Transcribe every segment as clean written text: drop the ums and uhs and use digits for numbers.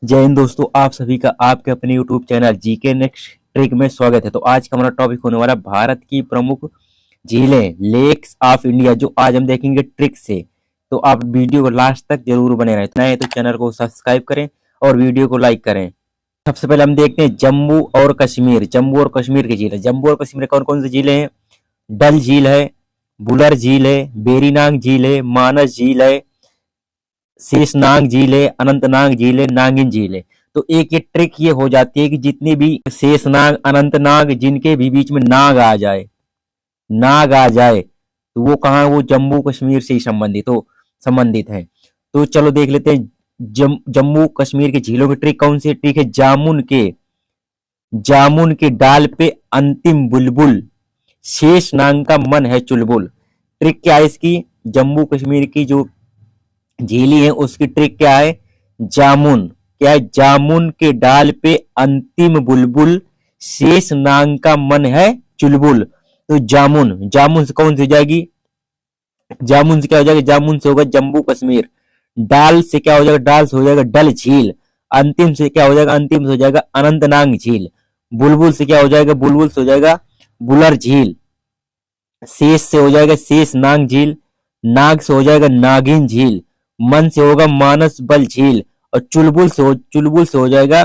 जय हिंद दोस्तों, आप सभी का आपके अपने YouTube channel GK next trick में स्वागत है। तो आज का हमारा टॉपिक होने वाला भारत की प्रमुख झीलें, लेक्स ऑफ इंडिया, जो आज हम देखेंगे ट्रिक से। तो आप वीडियो को लास्ट तक जरूर बने रहें। नए तो चैनल को सब्सक्राइब करें और वीडियो को लाइक करें। सबसे पहले हम देखते हैं जम्मू और कश्मीर। जम्मू और कश्मीर की झीलें। जम्मू और कश्मीर कौन कौन सी झीलें हैं? डल झील है, बुलर झील है, बेरीनाग झील है, मानस झील है, शेषनाग झील है, अनंतनाग झील है, नागिन झील है। तो एक ये ट्रिक ये हो जाती है कि जितने भी शेषनाग, अनंतनाग, जिनके भी बीच में नाग आ जाए तो वो कहाँ, वो जम्मू कश्मीर से ही संबंधित है। तो चलो देख लेते हैं जम्मू कश्मीर की झीलों की ट्रिक कौन सी ट्रिक है। जामुन के डाल पे अंतिम बुलबुल, शेषनाग का मन है चुलबुल। ट्रिक क्या है इसकी? जम्मू कश्मीर की जो झीली है उसकी ट्रिक क्या है? जामुन। क्या है? जामुन के डाल पे अंतिम बुलबुल, शेष नाग का मन है चुलबुल। तो जामुन से कौन सी हो जाएगी? जामुन से क्या हो जाएगा? जामुन से होगा जम्मू कश्मीर। डाल से क्या हो जाएगा? डाल से हो जाएगा डल झील। अंतिम से क्या हो जाएगा? अंतिम से हो जाएगा अनंतनाग झील। बुलबुल से क्या हो जाएगा? बुलबुल से हो जाएगा बुलर झील। शेष से हो जाएगा शेष नाग झील। नाग से हो जाएगा नागिन झील। मन से होगा मानस बल झील। और चुलबुल से हो जाएगा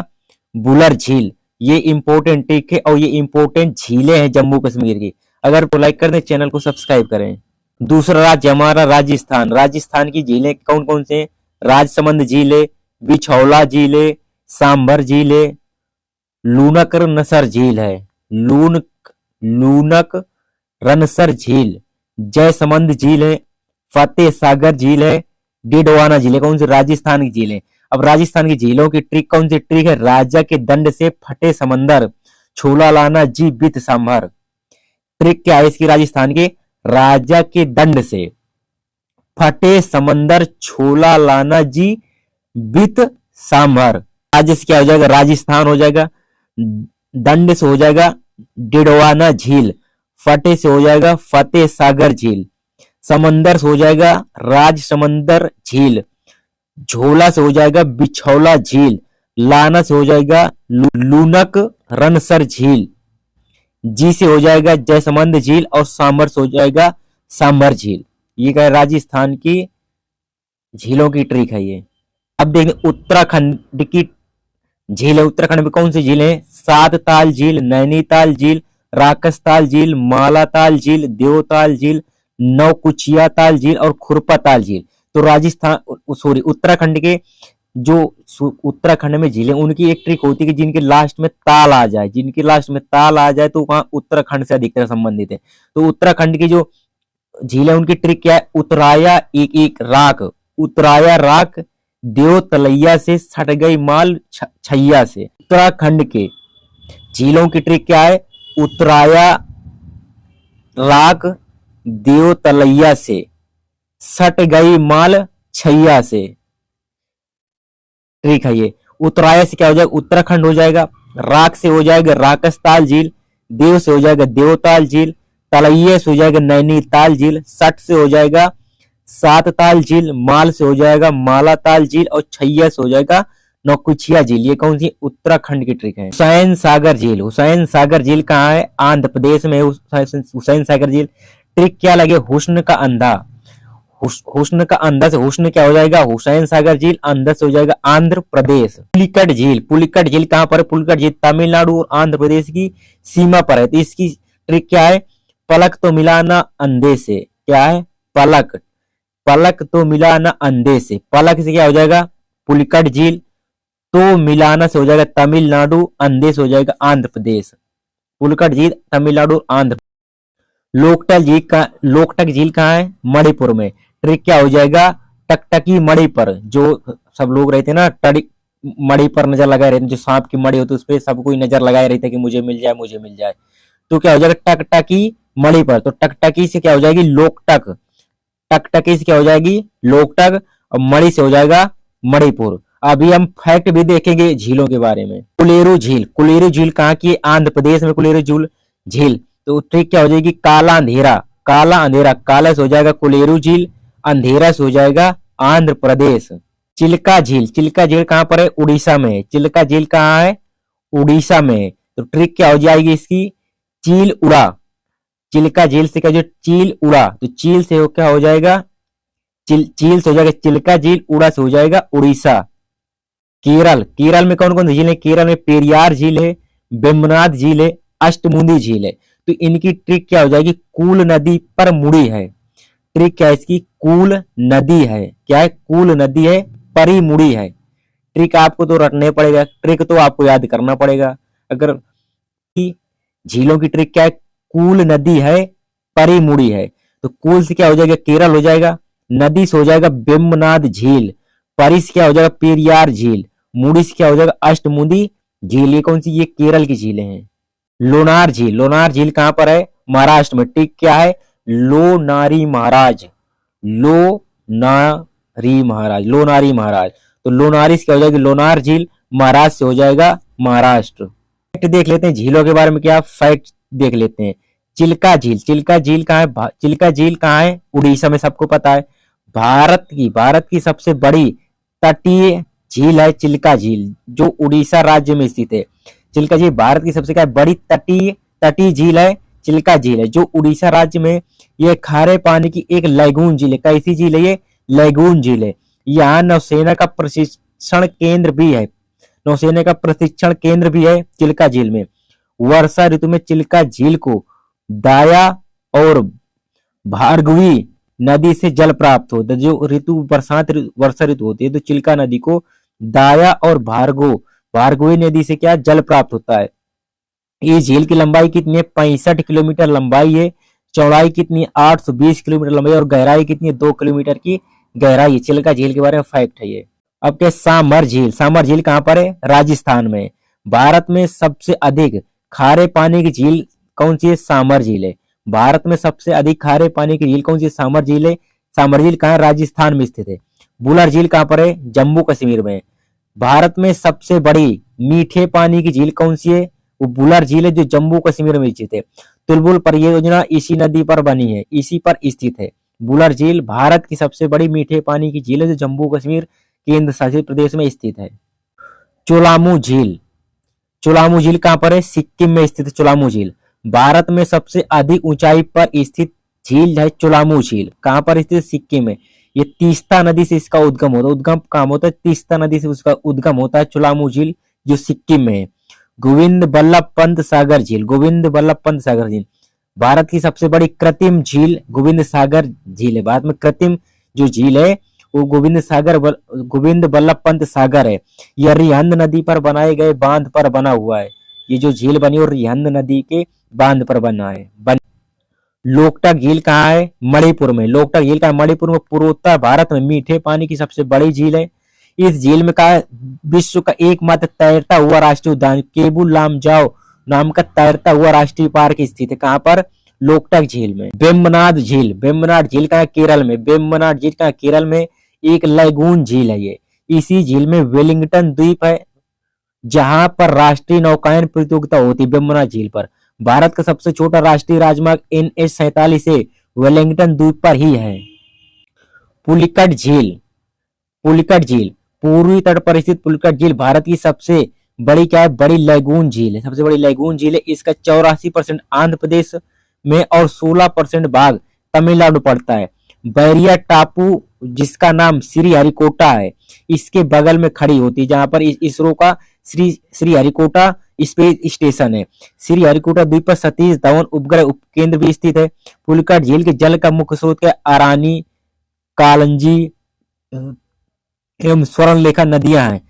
बुलर झील। ये इंपॉर्टेंट ट्रिक है और ये इंपॉर्टेंट झीलें हैं जम्मू कश्मीर की। अगर तो लाइक कर दें, चैनल को सब्सक्राइब करें। दूसरा राज्य हमारा राजस्थान। राजस्थान की झीलें कौन कौन से हैं? राजसमंद झील है, बिछौला झील है, सांभर झील है, लूनक नसर झील है, लूनक रनसर झील, जयसमंद झील है, फतेह सागर झील है, डिडवाना झील है। कौन सी? राजस्थान की झील है। अब राजस्थान की झीलों की ट्रिक कौन सी ट्रिक है? राजा के दंड से फटे समंदर, छोला लाना जी बित सांभर। ट्रिक क्या है इसकी? राजस्थान के राजा के दंड से फटे समंदर, छोला लाना जी बित सांभर। राज्य से क्या हो जाएगा? राजस्थान हो जाएगा। दंड से हो जाएगा डिडवाना झील। फटे से हो जाएगा फतेह सागर झील। समंदर से हो जाएगा राज समंदर झील। झोला से हो जाएगा बिछौला झील। लाना से हो जाएगा लूनक रनसर झील। जी से हो जाएगा जयसमंद झील। और सांभर से हो जाएगा सांभर झील। ये क्या है? राजस्थान की झीलों की ट्रिक है ये। अब देखें उत्तराखंड की झील है। उत्तराखंड में कौन सी झील है? सात ताल झील, नैनीताल झील, राकसताल झील, मालाताल झील, देवताल झील, नौकुचिया ताल झील और खुरपा ताल झील। तो उत्तराखंड के जो उत्तराखंड में झीलें, उनकी एक ट्रिक होती है कि जिनके लास्ट में ताल आ जाए तो वहां उत्तराखंड से अधिकतर संबंधित है। तो उत्तराखंड की जो झीलें, उनकी ट्रिक क्या है? उतराया राख देव तलैया से, सट गई माल छैया से। उत्तराखंड के झीलों की ट्रिक क्या है? उतराया राख देव तलैया से, सट गई माल छैया से। ट्रिक है ये। उत्तराया से क्या हो जाएगा? उत्तराखंड हो जाएगा। राख से हो जाएगा राकसताल झील। देव से हो जाएगा देवताल झील। तलैया से हो जाएगा नैनीताल झील। सट से हो जाएगा सात ताल झील। माल से हो जाएगा मालाताल झील। और छैया से हो जाएगा नौकुचिया झील। ये कौन सी? उत्तराखंड की ट्रिक है। हुसैन सागर झील कहाँ है? आंध्र प्रदेश में हुसैन सागर झील। ट्रिक क्या लगे? हुस्न का अंधा। हुस्न का अंधा से हुस्न क्या हो जाएगा? हुसैन सागर झील। अंधा से हो जाएगा आंध्र प्रदेश। पुलिकट झील कहाँ पर है? पुलिकट झील तमिलनाडु और आंध्र प्रदेश की सीमा पर है। तो इसकी ट्रिक क्या है? पलक तो मिलाना अंधे से। क्या है? पलक तो मिलाना अंधे से। पलक से क्या हो जाएगा? पुलिकट झील। तो मिलाना से हो जाएगा तमिलनाडु। अंधे से हो जाएगा आंध्र प्रदेश। पुलिकट झील तमिलनाडु आंध्र। लोकटक झील कहाँ है? मणिपुर में। ट्रिक क्या हो जाएगा? टकटकी मणि पर, जो सब लोग रहते ना, मणि पर नजर लगाए रहते, जो सांप की मणि होती है उस पर सब कोई नजर लगाए रहते कि मुझे मिल जाए। तो क्या हो जाएगा? टकटकी मणि पर। तो टकटकी से क्या हो जाएगी? लोकटक। टकटकी से क्या हो जाएगी? लोकटक। और मणि से हो जाएगा मणिपुर। अभी हम फैक्ट भी देखेंगे झीलों के बारे में। कुलेरू झील कहाँ की? आंध्र प्रदेश में कुलेरू झील। तो ट्रिक क्या हो जाएगी? काला अंधेरा। काला से हो जाएगा कुलेरू झील। अंधेरा से हो जाएगा आंध्र प्रदेश। चिल्का झील कहाँ पर है? उड़ीसा में है। चिल्का झील कहाँ है? उड़ीसा में है। तो ट्रिक क्या हो जाएगी इसकी? चील उड़ा। चिल्का झील से क्या जो चील उड़ा, तो चील से क्या हो जाएगा? चील से हो जाएगा चिल्का झील, उड़ा से हो जाएगा उड़ीसा। केरल में कौन कौन सी झील है? केरल में पेरियार झील है, वेम्बनाथ झील है, अष्टमुंदी झील है। तो इनकी ट्रिक क्या हो जाएगी? कूल नदी पर मुड़ी है। ट्रिक क्या है इसकी? कूल नदी है। क्या है? कूल नदी है, परी मुड़ी है। ट्रिक आपको तो रटने पड़ेगा, ट्रिक तो आपको याद करना पड़ेगा। अगर झीलों की ट्रिक क्या है? कूल नदी है, परी मुड़ी है। तो कूल से क्या हो जाएगा? केरल हो जाएगा। नदी से हो जाएगा वेम्बनाथ झील। परी से क्या हो जाएगा? पेरियार झील। मुड़ी से क्या हो जाएगा? अष्टमुंदी झील। ये कौन सी? ये केरल की झीलें हैं। लोनार झील कहां पर है? महाराष्ट्र में। ट्रिक क्या है? लोनारी महाराज। लोनारी महाराज। तो लोनारी से क्या हो जाएगी? लोनार झील। महाराज से हो जाएगा महाराष्ट्र। फैक्ट देख लेते हैं झीलों के बारे में, क्या फैक्ट देख लेते हैं। चिल्का झील कहाँ है? चिल्का झील कहाँ है? उड़ीसा में, सबको पता है। भारत की सबसे बड़ी तटीय झील है चिल्का झील, जो उड़ीसा राज्य में स्थित है। चिल्का झील भारत की सबसे क्या बड़ी तटीय झील है, चिल्का झील है, जो उड़ीसा राज्य में। ये खारे पानी की एक लैगून झील है। कैसी झील है ये? लैगून झील है। यहाँ नौसेना का प्रशिक्षण केंद्र भी है। नौसेना का प्रशिक्षण केंद्र भी है चिल्का झील में। वर्षा ऋतु में चिल्का झील को दाया और भार्गवी नदी से जल प्राप्त होता है। जो ऋतु वर्षा ऋतु होती है, तो चिल्का नदी को दाया और भार्गवी नदी से क्या जल प्राप्त होता है। ये झील की लंबाई कितनी है? 65 किलोमीटर लंबाई है। चौड़ाई कितनी है? 820 किलोमीटर लंबाई। और गहराई कितनी है? 2 किलोमीटर की गहराई है। चिल्का झील के बारे में फैक्ट है ये। अब क्या? सामर झील कहां पर है? राजस्थान में। भारत में सबसे अधिक खारे पानी की झील कौन सी है? सामर झील है। भारत में सबसे अधिक खारे पानी की झील कौन सी? सामर झील है। सामर झील कहां है? राजस्थान में स्थित है। बुलर झील कहां पर है? जम्मू कश्मीर में। भारत में सबसे बड़ी मीठे पानी की झील कौन सी है? वो बुलर झील है, जो जम्मू कश्मीर में स्थित है। तुलबुल परियोजना इसी नदी पर बनी है, इसी पर स्थित है। बुलर झील भारत की सबसे बड़ी मीठे पानी की झील है, जो जम्मू कश्मीर केंद्र शासित प्रदेश में स्थित है। चोलामू झील कहां पर है? सिक्किम में स्थित है चोलामू झील। भारत में सबसे अधिक ऊंचाई पर स्थित झील है चोलामू झील। कहां पर स्थित? सिक्किम में। ये तीस्ता नदी से इसका उद्गम होता है। उद्गम कहां होता है? तीस्ता नदी से उसका उद्गम होता है, चोलामू झील, जो सिक्किम में है। गोविंद बल्लभ पंत सागर झील भारत की सबसे बड़ी कृत्रिम झील गोविंद सागर झील है। भारत में कृत्रिम जो झील है वो गोविंद बल्लभ पंत सागर है। यह रिहंद नदी पर बनाए गए बांध पर बना हुआ है। ये जो झील बनी और रिहंद नदी के बांध पर बना है। लोकटक झील कहाँ है? मणिपुर में। लोकटक झील का मणिपुर में पूर्वोत्तर भारत में मीठे पानी की सबसे बड़ी झील है। इस झील में का विश्व का एकमात्र तैरता हुआ राष्ट्रीय उद्यान केबुल लामजाओ नाम का तैरता हुआ राष्ट्रीय पार्क स्थित है। कहां पर? लोकटक झील में। वेम्बनाथ झील का केरल में। वेम्बनाथ झील का केरल में एक लैगून झील है ये। इसी झील में वेलिंगटन द्वीप है, जहां पर राष्ट्रीय नौकायन प्रतियोगिता होती है। वेम्बनाथ झील पर भारत का सबसे छोटा राष्ट्रीय राजमार्ग NH-47 से वेलिंगटन द्वीप पर ही है। पुलिकट झील पूर्वी तट पर स्थित पुलिकट झील भारत की सबसे बड़ी क्या है? बड़ी लैगून झील है। सबसे बड़ी लैगून झील है। इसका 84% आंध्र प्रदेश में और 16% भाग तमिलनाडु पड़ता है। बैरिया टापू, जिसका नाम श्रीहरिकोटा है, इसके बगल में खड़ी होती है, जहां पर इसरो का श्रीहरिकोटा स्पेस स्टेशन है। श्रीहरिकोटा द्वीप पर सतीश धवन उपग्रह उपकेंद्र भी स्थित है। पुलिकट झील के जल का मुख्य स्रोत क्या? अरानी, कालंजी एवं स्वर्णलेखा नदियां हैं।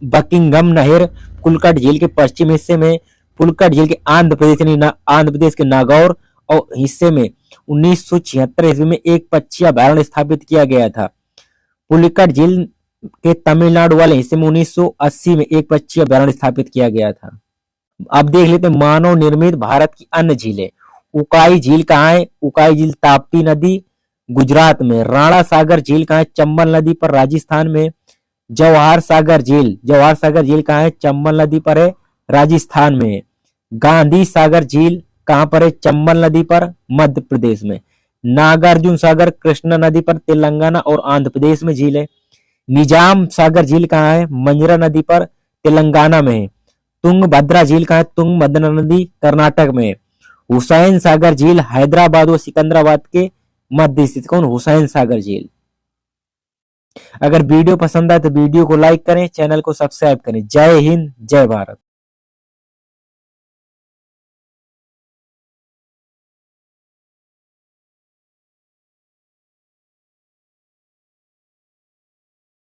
बकिंगम नहर पुलिकट झील के पश्चिम हिस्से में। पुलिकट झील के आंध्र प्रदेश के नागौर और हिस्से में 1976 ईस्वी में एक पक्षी अभयारण्य स्थापित किया गया था। पुलिकट झील के तमिलनाडु वाले हिस्से में 1980 में एक पक्षी अभयारण्य स्थापित किया गया था। अब देख लेते हैं मानव निर्मित भारत की अन्य झीलें। उकाई झील कहाँ है? उकाई झील ताप्ती नदी गुजरात में। राणा सागर झील कहाँ है? चंबल नदी पर राजस्थान में। जवाहर सागर झील कहाँ है? चंबल नदी पर है, राजस्थान में। गांधी सागर झील कहां पर है? चंबल नदी पर, मध्य प्रदेश में। नागार्जुन सागर कृष्णा नदी पर तेलंगाना और आंध्र प्रदेश में झील है। निजाम सागर झील कहाँ है? मंजरा नदी पर, तेलंगाना में है। तुंगभद्रा झील कहाँ है? तुंगभद्रा नदी कर्नाटक में है। हुसैन सागर झील हैदराबाद और सिकंदराबाद के मध्य स्थित। कौन? हुसैन सागर झील। अगर वीडियो पसंद आए तो वीडियो को लाइक करें, चैनल को सब्सक्राइब करें। जय हिंद, जय भारत।